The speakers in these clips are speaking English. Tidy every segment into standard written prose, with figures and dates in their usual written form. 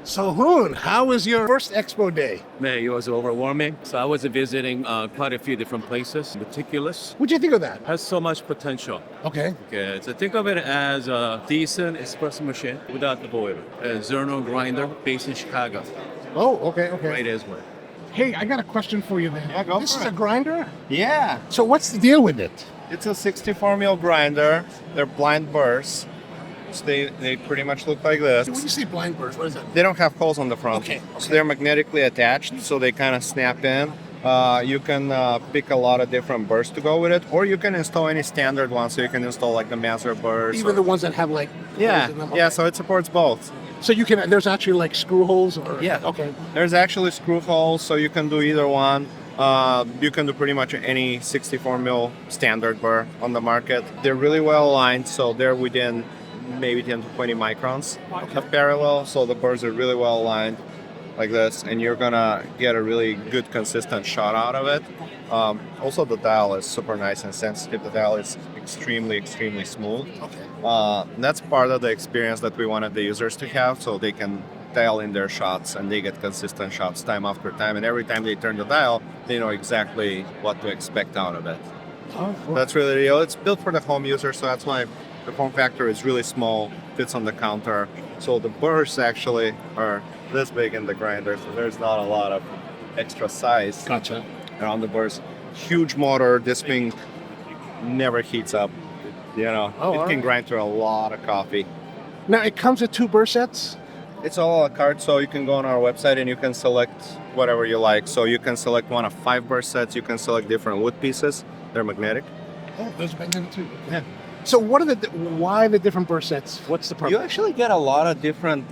So Hoon, how was your first expo day? Man, it was overwhelming. So I was visiting quite a few different places. Meticulous. What'd you think of that? Has so much potential. Okay. Okay, so think of it as a decent espresso machine without the boiler. A Zerno grinder based in Chicago. Oh, okay. Right as well. Hey, I got a question for you then. Yeah, go This for is it. a grinder? Yeah, So what's the deal with it? it's a 64 mil grinder. They're blind burrs. So they pretty much look like So when this. you say blind burst, what is that? They don't have holes on the front. Okay, So they're magnetically attached, so they kind of snap in. You can pick a lot of different burrs to go with it, or you can install any standard one. So you can install like the master burrs. Even the ones that have like yeah, holes in them? yeah. Okay. So it supports both. So you can, there's actually like screw holes or? Yeah. Okay. There's actually screw holes, so you can do either one. You can do pretty much any 64 mil standard burr on the market. They're really well aligned, so they're within maybe 10 to 20 microns of parallel. So the burrs are really well aligned like this, and you're gonna get a really good consistent shot out of it. Also, the dial is super nice and sensitive. The dial is extremely smooth. Okay. That's part of the experience that we wanted the users to have, so they can dial in their shots and they get consistent shots time after time. And every time they turn the dial, they know exactly what to expect out of it. Oh, cool. That's really the deal. It's built for the home user, so that's why the form factor is really small, fits on the counter. So the burrs actually are this big in the grinder, so there's not a lot of extra size Gotcha. around the burrs. Huge motor. This thing never heats up. You know, Oh, it can alright. grind through a lot of coffee. Now it comes with 2 burr sets? It's all a la carte, so you can go on our website and you can select whatever you like. So you can select one of 5 burr sets. You can select different wood pieces. They're magnetic. Oh, there's magnetic too. Yeah. So what are why the different burr sets? What's the purpose? You actually get a lot of different.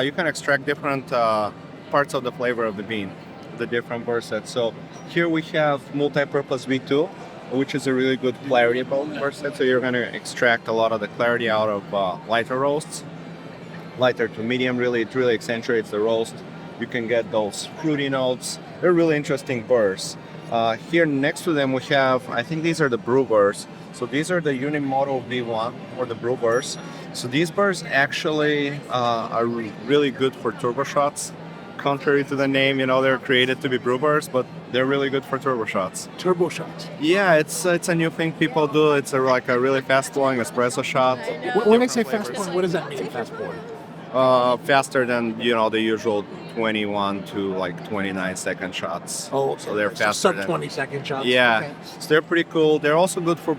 You can extract different parts of the flavor of the bean, the different burr sets. So here we have multi-purpose V2, which is a really good clarity burr set. So you're going to extract a lot of the clarity out of lighter roasts. Lighter to medium, really, it really accentuates the roast. You can get those fruity notes. They're really interesting burrs. Here next to them we have, I think these are the brew burrs. So these are the Unimoto V1 or the brew burrs. So these burrs actually are really good for turbo shots. Contrary to the name, you know, they're created to be brew burrs, but they're really good for turbo shots. Turbo shots. Yeah, it's a new thing people do. It's like a really fast flowing espresso shot. When I say Different fast flavors. pouring, what does that mean, fast pouring? Faster than the usual 21 to like 29 second shots. Oh, okay. So they're faster. Sub than- 20-second shots. Yeah, Okay. so they're pretty cool. They're also good for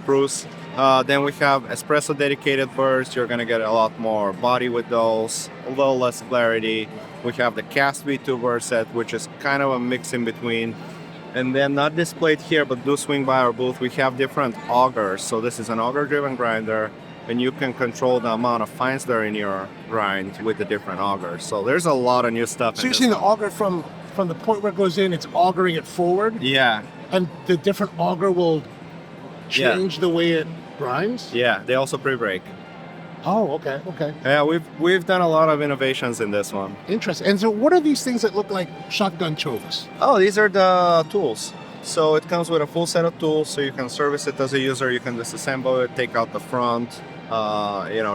brews. Then we have espresso dedicated burrs. You're gonna get a lot more body with those, a little less clarity. We have the cast V2 burr set, which is kind of a mix in between. And then not displayed here, but do swing by our booth. We have different augers. So this is an auger-driven grinder, and you can control the amount of fines that are in your grind with the different augers. So there's a lot of new stuff. So in you're this saying the one. auger from the point where it goes in, it's augering it forward, Yeah, and the different auger will change the way it grinds? yeah. They also pre-break. Oh, okay. Yeah, we've done a lot of innovations in this one. Interesting. And so what are these things that look like shotgun chokes? Oh, these are the tools. So it comes with a full set of tools, so you can service it as a user. You can disassemble it, take out the front,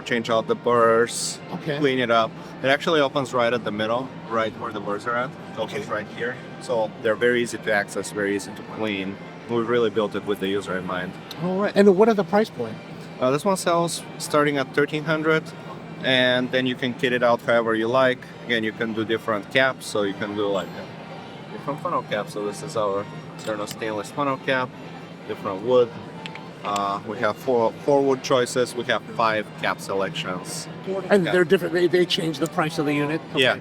change out the burrs, Okay. clean it up. It actually opens right at the middle, right where the burrs are at. It opens right here. So they're very easy to access, very easy to clean. We really built it with the user in mind. All right. And what are the price point? This one sells starting at $1,300, and then you can kit it out however you like. Again, you can do different caps, so you can do like different funnel caps. So this is our Zerno stainless funnel cap, different wood. We have four wood choices. We have 5 cap selections. And Yeah. they're different. They change the price of the unit? Okay. Yeah.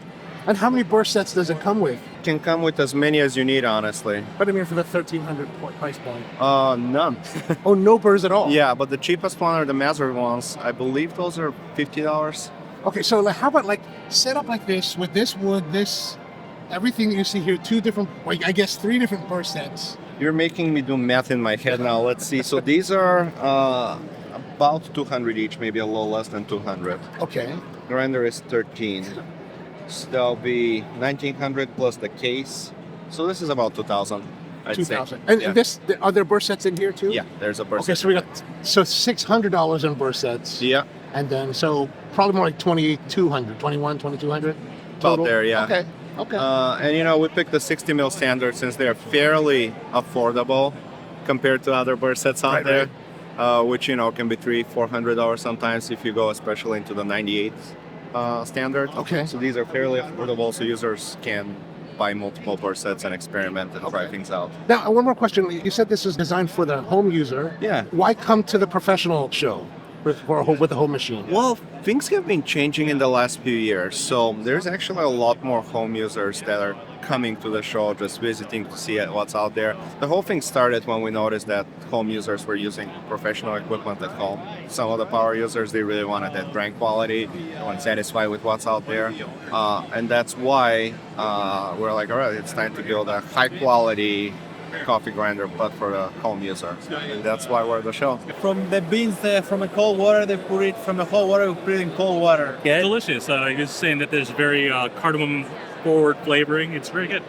And how many burr sets does it come with? Can come with as many as you need, honestly. But I mean, for the 1,300 price point. None. Oh, no burrs at all? Yeah, but the cheapest one are the Master ones. I believe those are $50. Okay, so like, how about like set up like this with this wood, everything that you see here, 2 different, I guess 3 different burr sets. You're making me do math in my head now. Let's see. So these are about 200 each, maybe a little less than 200. Okay. Grinder is 13. So that'll be 1,900 plus the case. So this is about 2,000. I'd 2,000. say. And Yeah. are there burr sets in here too? Yeah, there's a burst. Okay, so we got $600 on burr sets. Yeah. And then so probably more like 2,200, 21, 2,200 About there, yeah. Okay. Okay. And you know, we picked the 60 mil standard since they're fairly affordable compared to other burr sets out Right, there, which you know can be $300-400 sometimes if you go especially into the 98 standard. Okay. So these are fairly affordable, so users can buy multiple burr sets and experiment and try things out. Now, one more question. You said this is designed for the home user. Yeah. Why come to the professional show with the home machine? Well, things have been changing in the last few years. So there's actually a lot more home users that are coming to the show, just visiting to see what's out there. The whole thing started when we noticed that home users were using professional equipment at home. Some of the power users, they really wanted that brand quality, weren't satisfied with what's out there. And that's why we're like, all right, it's time to build a high quality coffee grinder, but for the home user. And that's why we're at the show. From the beans from the cold water, they put it from the hot water, we put it in cold water. Delicious. He was saying that there's very cardamom forward flavoring. It's very good.